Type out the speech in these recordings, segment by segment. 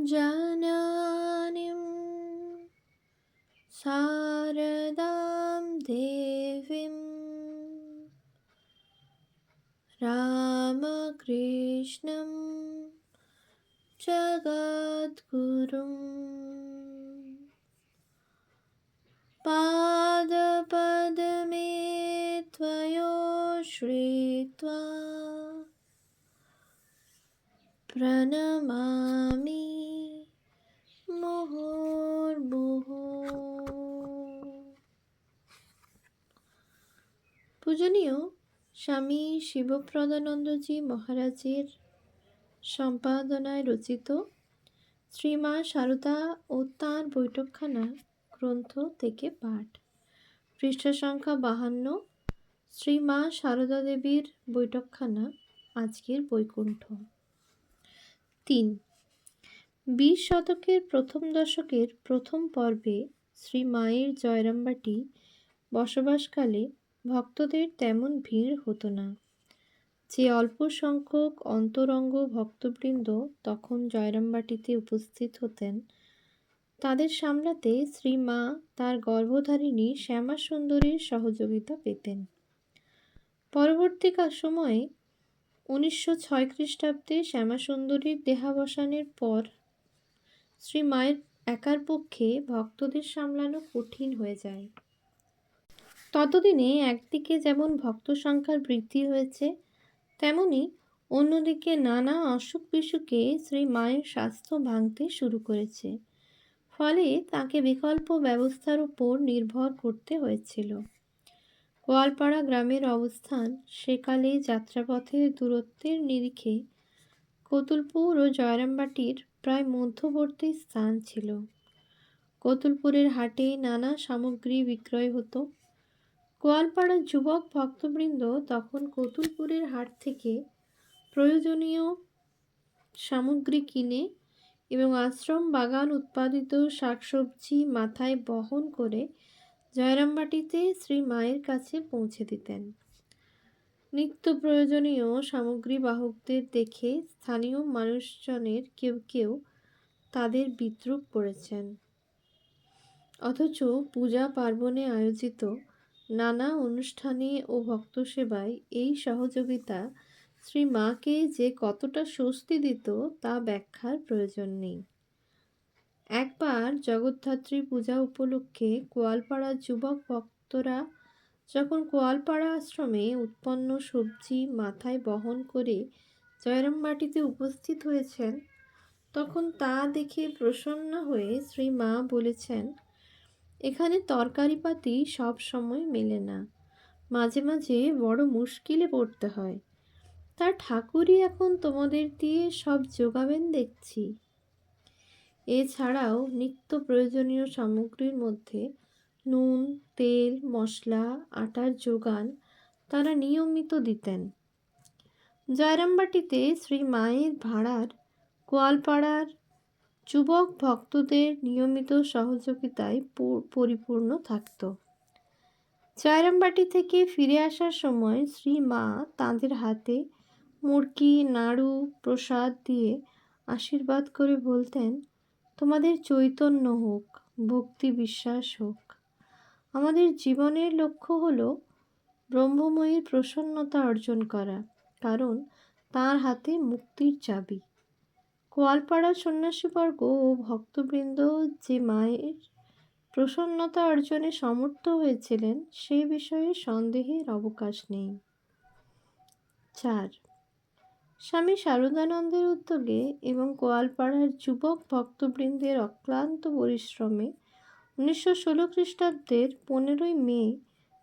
জানানিম শারদাম দেবীম রামকৃষ্ণম জগদ্গুরুম পাদপদ্মে ত্বয়োশ্রিত্বা প্রণমামি মুহুর্মুহু। পূজনীয় স্বামী শিবপ্রদানন্দজি মহারাজের সম্পাদনায় রচিত শ্রীমা সারদা ও তাঁর বৈঠকখানা গ্রন্থ থেকে পাঠ। পৃষ্ঠা সংখ্যা 52। শ্রীমা সারদা দেবীর বৈঠকখানা, আজকের বৈকুণ্ঠ। 3। 20 শতকের প্রথম দশকের প্রথম পর্বে শ্রী মায়ের জয়রামবাটি বসবাসকালে ভক্তদের তেমন ভিড় হতো না। যে অল্প সংখ্যক অন্তরঙ্গ ভক্তবৃন্দ তখন জয়রামবাটিতে উপস্থিত হতেন, তাদের সামলাতে শ্রী মা তার গর্ভধারিণী শ্যামাসুন্দরীর সহযোগিতা পেতেন। পরবর্তী সময়ে 1906 খ্রিস্টাব্দে শ্যামাসুন্দরীর দেহাবসানের পর শ্রী মায়ের একার পক্ষে ভক্তদের সামলানো কঠিন হয়ে যায়। ততদিনে একদিকে যেমন ভক্ত সংখ্যার বৃদ্ধি হয়েছে, তেমনি অন্যদিকে নানা অসুখ বিসুখে শ্রী মায়ের স্বাস্থ্য ভাঙতে শুরু করেছে। ফলে তাকে বিকল্প ব্যবস্থার উপর নির্ভর করতে হয়েছিল। গোয়ালপাড়া গ্রামের অবস্থান সেকালে যাত্রাপথের দূরত্বের নিরিখে কতুলপুর ও জয়রামবাটির প্রায় মধ্যবর্তী স্থান ছিল। কতুলপুরের হাটে নানা সামগ্রী বিক্রয় হতো। গোয়ালপাড়ার যুবক ভক্তবৃন্দ তখন কতুলপুরের হাট থেকে প্রয়োজনীয় সামগ্রী কিনে এবং আশ্রম বাগান উৎপাদিত শাকসবজি মাথায় বহন করে জয়রামবাটিতে শ্রী মায়ের কাছে পৌঁছে দিতেন। নিত্য প্রয়োজনীয় সামগ্রী বাহকদের দেখে স্থানীয় মানুষজনের কেউ কেউ তাদের বিদ্রূপ করেছেন। অথচ পূজা পার্বণে আয়োজিত নানা অনুষ্ঠানে ও ভক্ত সেবায় এই সহযোগিতা শ্রী মাকে যে কতটা স্বস্তি দিত তা ব্যাখ্যার প্রয়োজন নেই। একবার জগদ্ধাত্রী পূজা উপলক্ষে গোয়ালপাড়ার যুবক ভক্তরা যখন গোয়ালপাড়া আশ্রমে উৎপন্ন সবজি মাথায় বহন করে জয়রামবাটিতে উপস্থিত হয়েছেন, তখন তা দেখে প্রসন্ন হয়ে শ্রী মা বলেছেন, এখানে তরকারিপাতি সব সময় মেলে না, মাঝে মাঝে বড় মুশকিলে পড়তে হয়। তার ঠাকুরই এখন তোমাদের দিয়ে সব যোগাবেন দেখছি। এছাড়াও নিত্য প্রয়োজনীয় সামগ্রীর মধ্যে নুন, তেল, মশলা, আটার যোগান তারা নিয়মিত দিতেন। জয়রামবাটিতে শ্রী মায়ের ভাড়ার গোয়ালপাড়ার যুবক ভক্তদের নিয়মিত সহযোগিতায় পরিপূর্ণ থাকত। জয়রামবাটি থেকে ফিরে আসার সময় শ্রী মা তাঁদের হাতে মুড়কি, নাড়ু, প্রসাদ দিয়ে আশীর্বাদ করে বলতেন, তোমাদের চৈতন্য হোক, ভক্তি বিশ্বাস হোক। আমাদের জীবনের লক্ষ্য হলো ব্রহ্মময়ীর প্রসন্নতা অর্জন করা, কারণ তাঁর হাতে মুক্তির চাবি। গোয়ালপাড়ার সন্ন্যাসীবর্গ ও ভক্তবৃন্দ যে মায়ের প্রসন্নতা অর্জনে সমর্থ হয়েছিলেন সে বিষয়ে সন্দেহের অবকাশ নেই। 4. স্বামী শারদানন্দের উদ্যোগে এবং গোয়ালপাড়ার যুবক ভক্তবৃন্দের অক্লান্ত পরিশ্রমে 1916 খ্রিস্টাব্দের 15 মে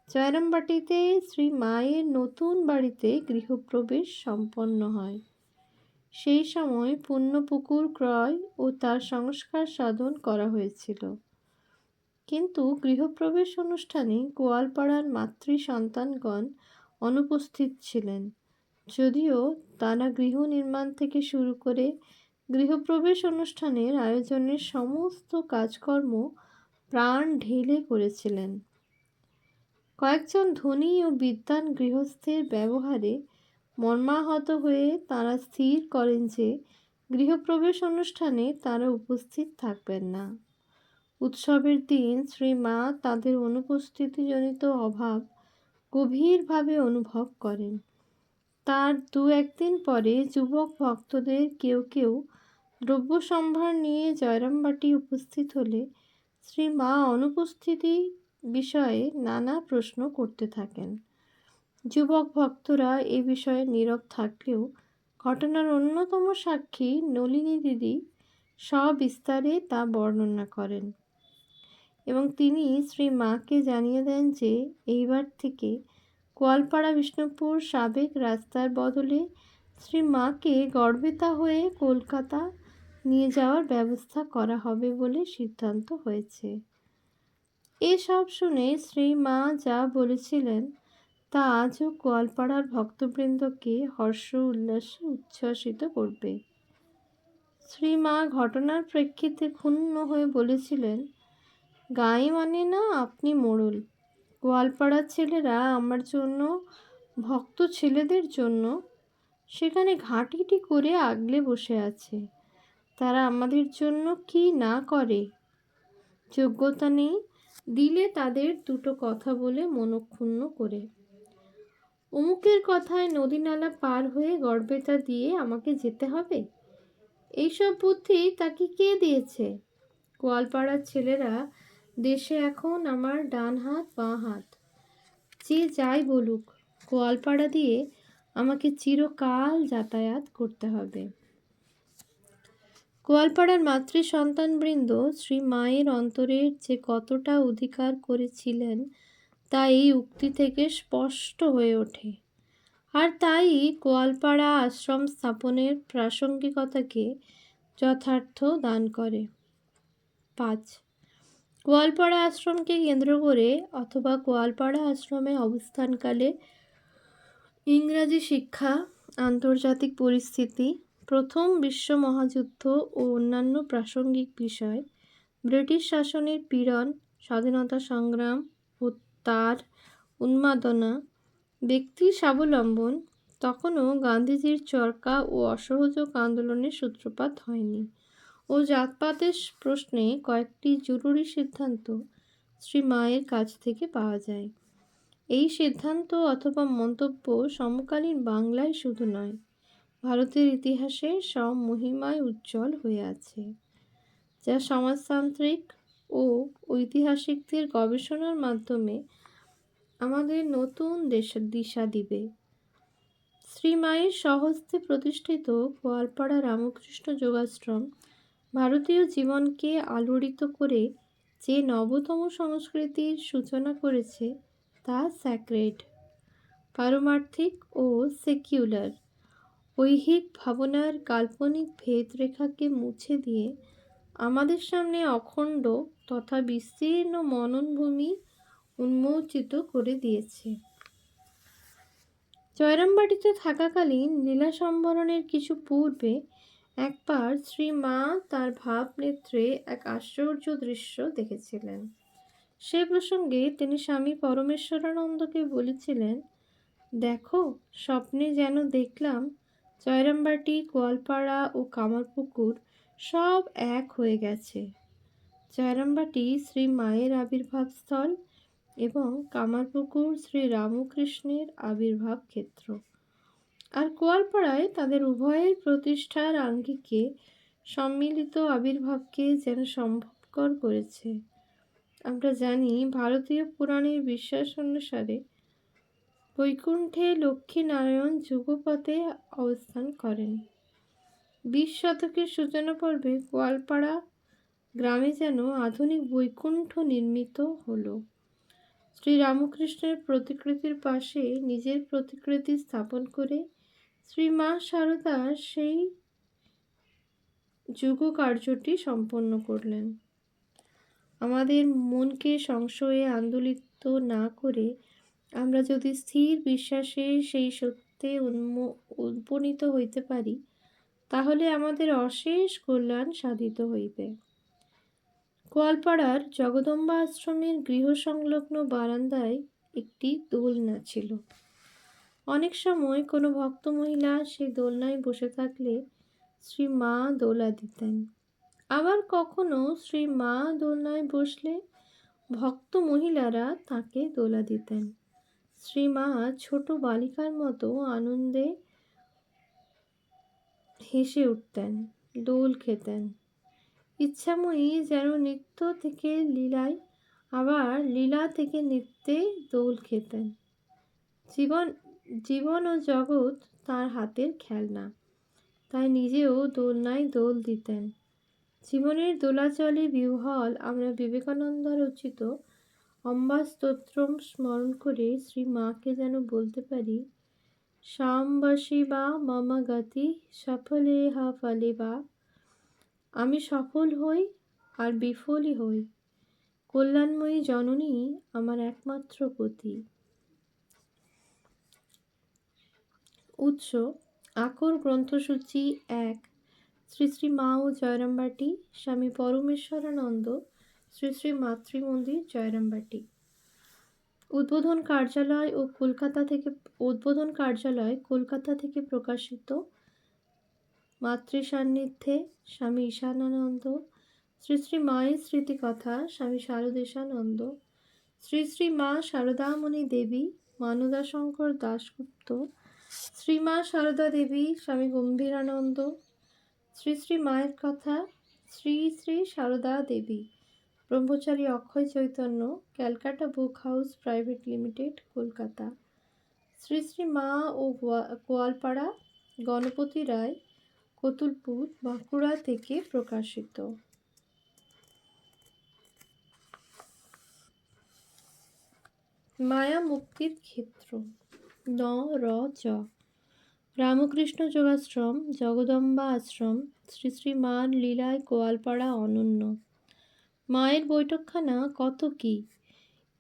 জয়রামবাটিতে শ্রী মায়ের নতুন বাড়িতে গৃহপ্রবেশ সম্পন্ন হয়। সেই সময় পুণ্যপুকুর ক্রয় ও তার সংস্কার সাধন করা হয়েছিল। কিন্তু গৃহপ্রবেশ অনুষ্ঠানে গোয়ালপাড়ার মাতৃ সন্তানগণ অনুপস্থিত ছিলেন, যদিও তারা গৃহ নির্মাণ থেকে শুরু করে গৃহপ্রবেশ অনুষ্ঠানের আয়োজনের সমস্ত কাজকর্ম প্রাণ ঢেলে করেছিলেন। কয়েকজন ধনী ও বিদ্বান গৃহস্থের ব্যবহারে মর্মাহত হয়ে তাঁরা স্থির করেন যে গৃহপ্রবেশ অনুষ্ঠানে তারা উপস্থিত থাকবেন না। উৎসবের দিন শ্রীমা তাদের অনুপস্থিতিজনিত অভাব গভীরভাবে অনুভব করেন। তার দু একদিন পরে যুবক ভক্তদের কেউ কেউ দ্রব্য সম্ভার নিয়ে জয়রামবাটি উপস্থিত হলে শ্রীমা অনুপস্থিতি বিষয়ে নানা প্রশ্ন করতে থাকেন। যুবক ভক্তরা এ বিষয়ে নীরব থাকলেও ঘটনার অন্যতম সাক্ষী নলিনী দিদি সবিস্তারে তা বর্ণনা করেন এবং তিনি শ্রী মাকে জানিয়ে দেন যে এইবার থেকে গোয়ালপাড়া বিষ্ণুপুর সাবেক রাস্তার বদলে শ্রী মাকে গড়বেতা হয়ে কলকাতা নিয়ে যাওয়ার ব্যবস্থা করা হবে বলে সিদ্ধান্ত হয়েছে। এসব শুনে শ্রী মা যা বলেছিলেন তা আজও গোয়ালপাড়ার ভক্তবৃন্দকে হর্ষ উল্লাসে উচ্ছ্বসিত করবে। শ্রীমা ঘটনার প্রেক্ষিতে ক্ষুণ্ণ হয়ে বলেছিলেন, গাঁয়ে মানে না আপনি মোড়ল, গোয়ালপাড়ার ছেলেরা আমার জন্য, ভক্ত ছেলেদের জন্য সেখানে ঘাঁটিটি করে আগলে বসে আছে। তারা আমাদের জন্য কি না করে, যোগ্যতা নেই, দিলে তাদের দুটো কথা বলে মনক্ষুণ্ণ করে। অমুকের কথায় নদী নালা পার হয়ে গড়বেতা দিয়ে আমাকে যেতে হবে, এইসব বুদ্ধি তাকে কে দিয়েছে? গোয়ালপাড়ার ছেলেরা দেশে এখন আমার ডান হাত বাঁ হাত। যে যাই বলুক, গোয়ালপাড়া দিয়ে আমাকে চিরকাল যাতায়াত করতে হবে। গোয়ালপাড়ার মাতৃ সন্তানবৃন্দ শ্রী মায়ের অন্তরের যে কতটা অধিকার করেছিলেন তা এই উক্তি থেকে স্পষ্ট হয়ে ওঠে, আর তাই গোয়ালপাড়া আশ্রম স্থাপনের প্রাসঙ্গিকতাকে যথার্থ দান করে। 5. গোয়ালপাড়া আশ্রমকে কেন্দ্র করে অথবা গোয়ালপাড়া আশ্রমে অবস্থানকালে ইংরাজি শিক্ষা, আন্তর্জাতিক পরিস্থিতি, প্রথম বিশ্ব মহাযুদ্ধ ও অন্যান্য প্রাসঙ্গিক বিষয়, ব্রিটিশ শাসনের পীড়ন, স্বাধীনতা সংগ্রাম ও তার উন্মাদনা, ব্যক্তির স্বাবলম্বন, তখনও গান্ধীজির চরকা ও অসহযোগ আন্দোলনের সূত্রপাত হয়নি ও জাতপাতের প্রশ্নে কয়েকটি জরুরি সিদ্ধান্ত শ্রী মায়ের কাছ থেকে পাওয়া যায়। এই সিদ্ধান্ত অথবা মন্তব্য সমকালীন বাংলায় শুধু নয়, ভারতের ইতিহাসে সব মহিমায় উজ্জ্বল হয়ে আছে, যা সমাজতান্ত্রিক ও ঐতিহাসিকদের গবেষণার মাধ্যমে আমাদের নতুন দিশা দিবে। শ্রী মায়ের স্বহস্তে প্রতিষ্ঠিত গোয়ালপাড়া রামকৃষ্ণ যোগাশ্রম ভারতীয় জীবনকে আলোড়িত করে যে নবতম সংস্কৃতির সূচনা করেছে তা স্যাক্রেড, পারমার্থিক ও সেকুলার, ঐহিক ভাবনার কাল্পনিক ভেদরেখাকে মুছে দিয়ে আমাদের সামনে অখণ্ড তথা বিস্তীর্ণ মননভূমি উন্মোচিত করে দিয়েছে। জয়রামবাটিতে থাকাকালীন লীলা সম্বরণের কিছু পূর্বে একবার শ্রী মা তার ভাবনেত্রে এক আশ্চর্য দৃশ্য দেখেছিলেন। সে প্রসঙ্গে তিনি স্বামী পরমেশ্বরানন্দকে বলেছিলেন, দেখো, স্বপ্নে যেন দেখলাম জয়রামবাটি, গোয়ালপাড়া ও কামারপুকুর সব এক হয়ে গেছে। জয়রামবাটি শ্রী মায়ের আবির্ভাব স্থল এবং কামারপুকুর শ্রী রামকৃষ্ণের আবির্ভাব ক্ষেত্র, আর গোয়ালপাড়ায় তাদের উভয়ের প্রতিষ্ঠার আঙ্গিকে সম্মিলিত আবির্ভাবকে যেন সম্ভবকর করেছে। আমরা জানি ভারতীয় পুরাণের বিশ্বাস অনুসারে বৈকুণ্ঠে লক্ষ্মীনারায়ণ যুগপথে অবস্থান করেন। 20 শতকের সূচনা পর্বে গোয়ালপাড়া গ্রামে যেন আধুনিক বৈকুণ্ঠ নির্মিত হলো। শ্রী রামকৃষ্ণের প্রতিকৃতির পাশে নিজের প্রতিকৃতি স্থাপন করে শ্রী মা শারদা সেই যুগ কার্যটি সম্পন্ন করলেন। আমাদের মনকে সংশয়ে আন্দোলিত না করে আমরা যদি স্থির বিশ্বাসে সেই সত্যে উপনীত হইতে পারি, তাহলে আমাদের অশেষ কল্যাণ সাধিত হইবে। গোয়ালপাড়ার জগদম্বা আশ্রমের গৃহ সংলগ্ন বারান্দায় একটি দোলনা ছিল। অনেক সময় কোনো ভক্ত মহিলা সেই দোলনায় বসে থাকলে শ্রী মা দোলা দিতেন। আবার কখনো শ্রী মা দোলনায় বসলে ভক্ত মহিলারা তাকে দোলা দিতেন। শ্রী মা ছোট বালিকার মতো আনন্দে হেসে উঠতেন, দোল খেতেন। ইচ্ছাময়ী যেন নৃত্য থেকে লীলায়, আবার লীলা থেকে নৃত্যে দোল খেতেন। জীবন জীবন ও জগৎ তার হাতের খেলনা, তাই নিজেও দোলনায় দোল দিতেন। জীবনের দোলাচলে বিহ্বল আমরা বিবেকানন্দ রচিত অম্বা স্তোত্রম স্মরণ করে শ্রী মাকে যেন বলতে পারি, সাম্বাসী বা মম গতি সফলে হা ফলে বা, আমি সফল হই আর বিফলই হই, কল্যাণময়ী জননী আমার একমাত্র গতি। উৎস: আকর গ্রন্থসূচি 1, শ্রী শ্রী মা ও জয়রামবাটি, স্বামী পরমেশ্বরানন্দ, শ্রী শ্রী মাতৃমন্দির, জয়রামবাটি। উদ্বোধন কার্যালয় কলকাতা থেকে প্রকাশিত। মাতৃ সান্নিধ্যে স্বামী ঈশানানন্দ, শ্রী শ্রী মায়ের স্মৃতিকথা স্বামী শারদেশানন্দ, শ্রী শ্রী মা শারদামণি দেবী, মানদাশঙ্কর দাশগুপ্ত, শ্রী মা শারদা দেবী, স্বামী গম্ভীরানন্দ, শ্রী শ্রী মায়ের কথা, Shri Shri Sarada Devi, Brahmachari Akshay Chaitanya, Calcutta book house private limited, Kolkata. Shri Shri মা ও গোয়ালপাড়া, গণপতি রায়, কতুলপুর, বাঁকুড়া থেকে প্রকাশিত। মায়া মুক্তির ক্ষেত্র। ন র চ। রামকৃষ্ণ যোগাশ্রম, জগদম্বা আশ্রম, শ্রী শ্রী মার লীলায় গোয়ালপাড়া অনন্য। মায়ের বৈঠকখানা কত কি!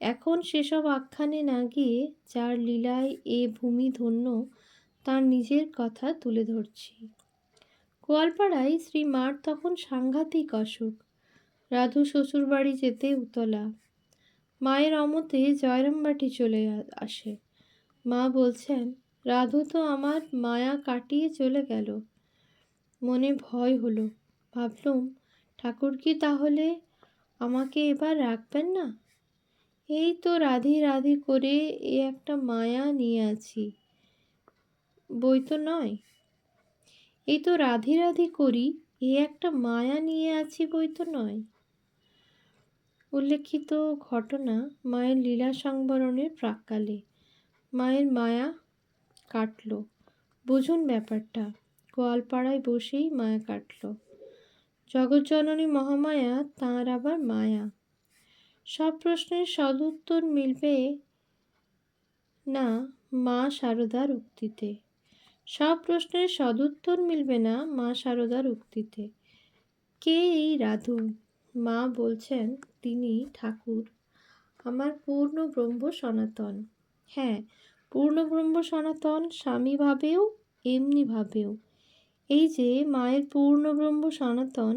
এখন সেসব আখ্যানে না গিয়ে যার লীলায় এ ভূমি ধন্য, তার নিজের কথা তুলে ধরছি। গোয়ালপাড়ায় শ্রী মার তখন সাংঘাতিক অসুখ। রাধু শ্বশুরবাড়ি যেতে উতলা। মায়ের অমতে জয়রামবাটি চলে আসে। মা বলছেন, রাধু তো আমার মায়া কাটিয়ে চলে গেল। মনে ভয় হলো। ভাবলুম, ঠাকুর কি তাহলে আমাকে এবার রাখবেন না? এই তো রাধি রাধি করে এ একটা মায়া নিয়ে আছি, বই তো নয়। এই তো রাধি রাধি করি, এ একটা মায়া নিয়ে আছি, বই তো নয়। উল্লেখিত ঘটনা মায়ের লীলা সংবরণের প্রাক্কালে। মায়ের মায়া কাটল। বুঝুন ব্যাপারটা, গোয়ালপাড়ায় বসেই মায়া কাটল। জগজ্জননী মহামায়া তাঁর আবার মায়া। সব প্রশ্নের সদুত্তর মিলবে না মা শারদার উক্তিতে। সব প্রশ্নের সদুত্তর মিলবে না মা শারদার উক্তিতে। কে এই রাধু? মা বলছেন, তিনি ঠাকুর, আমার পূর্ণ ব্রহ্ম সনাতন। হ্যাঁ, পূর্ণ ব্রহ্ম সনাতন, স্বামী ভাবেও এমনি ভাবেও। এই যে মায়ের পূর্ণ ব্রহ্ম সনাতন,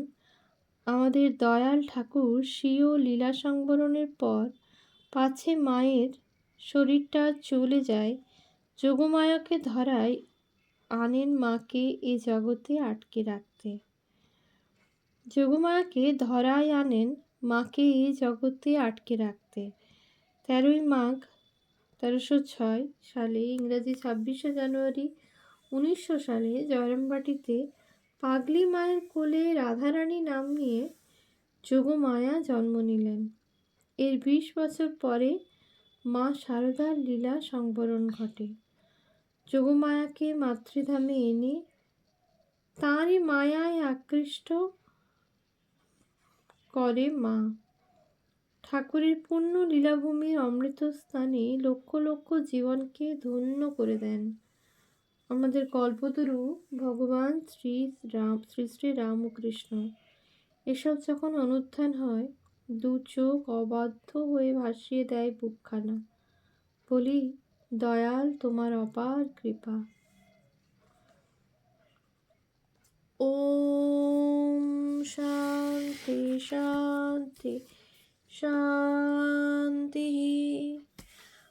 আমাদের দয়াল ঠাকুর স্বীয় লীলা সংবরণের পর পাছে মায়ের শরীরটা চলে যায়, যোগমায়াকে ধরায় আনেন মাকে এ জগতে আটকে রাখতে। যোগমায়াকে ধরায় আনেন মাকে এ জগতে আটকে রাখতে। 13ই মাঘ 1306 সালে, ইংরাজি 26শে জানুয়ারি 1900 সালে জয়রামবাটিতে পাগলি মায়ের কোলে রাধারানী নাম নিয়ে যোগমায়া জন্ম নিলেন। এর 20 বছর পরে মা শারদার লীলা সংবরণ ঘটে। যোগমায়াকে মাতৃধামে এনে তাঁরই মায়ায় আকৃষ্ট করে মা। ঠাকুরের পুণ্য লীলাভূমির অমৃত স্থানে লক্ষ লক্ষ জীবনকে ধন্য করে দেন আমাদের কল্পতরু ভগবান শ্রী শ্রী রামকৃষ্ণ। এসব যখন অনুধ্যান হয়, দু চোখ অবাধ্য হয়ে ভাসিয়ে দেয় বুকখানা। বলি, দয়াল তোমার অপার কৃপা। ওম শান্তি শান্তি শান্তি।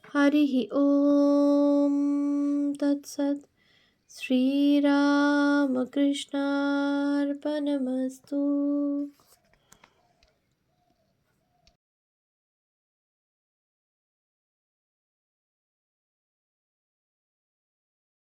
হরি ওম তৎসৎ। শ্রীরামকৃষ্ণার্পণমস্তু।